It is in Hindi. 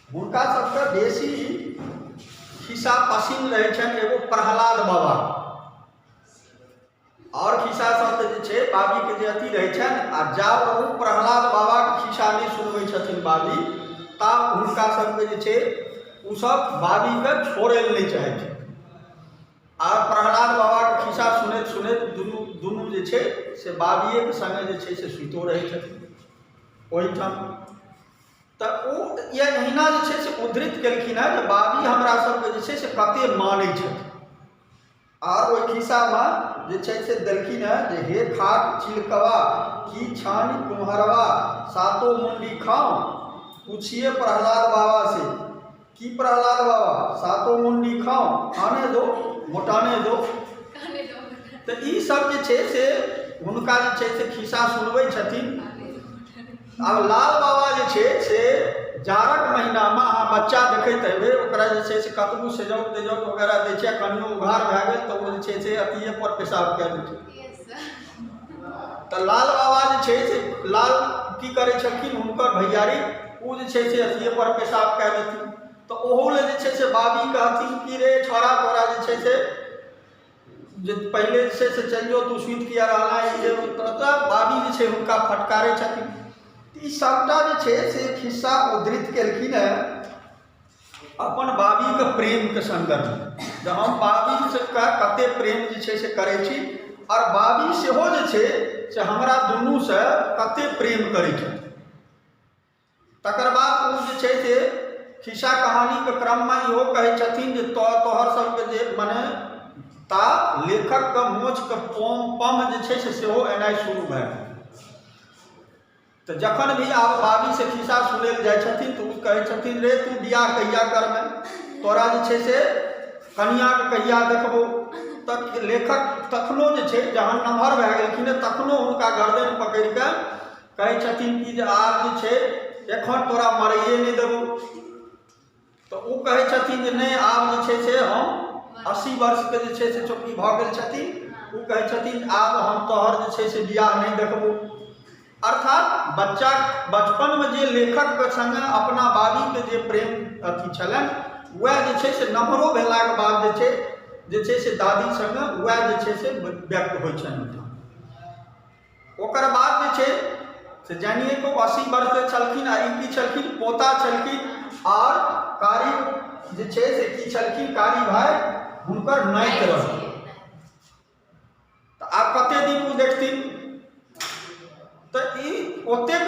हुनका सबके बेसी खिस्सा पसिन रहै छनि एगो प्रहलाद बाबा। और खिस्सा सब जे छै बाबी के जे अथी रहै छनि, आ जाब ओ प्रहलाद बाबा के खिस्सा नहि सुनबै छथिन बाबी, ता हुनका सबके जे छै उ सब बाबी के छोड़ै नहि चाहै छै। आ प्रहलाद बाबा के खिस्सा सुनैत सुनैत दुनू जे छै से बाबिये के संगे जे छै से सुइतो रहै छथिन ओहिठाम। तऽ ओ ये अहिना जे छै से उद्धृत केलखिन हेँ जे बाबी हमरा सबके जे छै से कते मानै छथि। और ओहि खिस्सामे जे छै से देलखिन हेँ जे हे खाट चिलकवा की छानी कुम्हरवा सातो मुंडी खाओ, पूछिए प्रहलाद बाबा से की प्रहलाद बाबा सातो मुंडी खाओ, खाने दो मोटाने दो। तो ई सब जे छै से हुनका जे छै से खिस्सा सुनबै छथिन। आब लाल बाबा जे छै से जाड़क महीनामे अहाँ बच्चा देखैत हेबै, ओकरा जे छै से कतबो सेजौट तेजौट वगैरह दै छै, कनियो उघार भए गेल तऽ ओ जे छै से अथिये पर पेशाब कए दै छै। तऽ लाल बाबा जे छै से लाल की करै छलखिन, हुनकर भैयारी ओ जे छै से अथिये पर पेशाब कए देथिन। तऽ ओहो ले जे छै से बाबी कहथिन कि रे छोड़ा तोरा जे छै से जे पहले जे छै से चल जो, तू सुइत किया रहला ये तऽ बाबी जे छै हुनका फटकारै छथिन। ई सबटा जे छै से खिस्सा उद्धृत केलखिन हेँ अपन बाबीके प्रेमके संदर्भमे, जे हम बाबीसँ कते प्रेम जे छै से करै छी, और बाबी सेहो जे छै से हमरा दुनूसँ कते प्रेम करै छथि। तकर बाद ओ जे छै से खिस्सा कहानीके क्रममे इहो कहै छथिन जे तोहर सबके जे मने ता लेखकके मोचके पम जे छै से सेहो एनाइ शुरू भए गेल। तऽ जखन भी आब बाबी से खिस्सा सुनै लए जाइ छथिन तऽ ओ कहै छथिन रे तू बियाह कहिया करमे, तोरा जे छै से कनियाँके कहिया देखबो। तऽ लेखक तखनो जे छै जहन नमहर भए गेलखिन तखनो हुनका गर्दन पकड़ि कऽ कहै छथिन कि जे आब जे छै एखन तोरा मरैए नहि देबो। तऽ ओ कहै छथिन जे नहि, आब जे छै से हम 80 वर्षके जे छै से चौकी भऽ गेल छथिन, ओ कहै छथिन आब हम तोहर जे छै से बियाह नहि देखबो। अर्थात बच्चा बचपनमे जे लेखकके संगे अपना बाबीके जे प्रेम अथी छलनि, वएह जे छै से नम्हरो भेलाके बाद जे छै से दादी संगे वएह जे छै से व्यक्त होइ छनि। ओकर बाद जे छै से जानिए को 80 वर्षके छलखिन, आ ई की छलखिन पोता छलखिन, और कारी जे छै से की छलखिन कारी भाई हुनकर नाइत रहथिन। तऽ आब कते दिन ओ देखथिन, तऽ ई ओतेक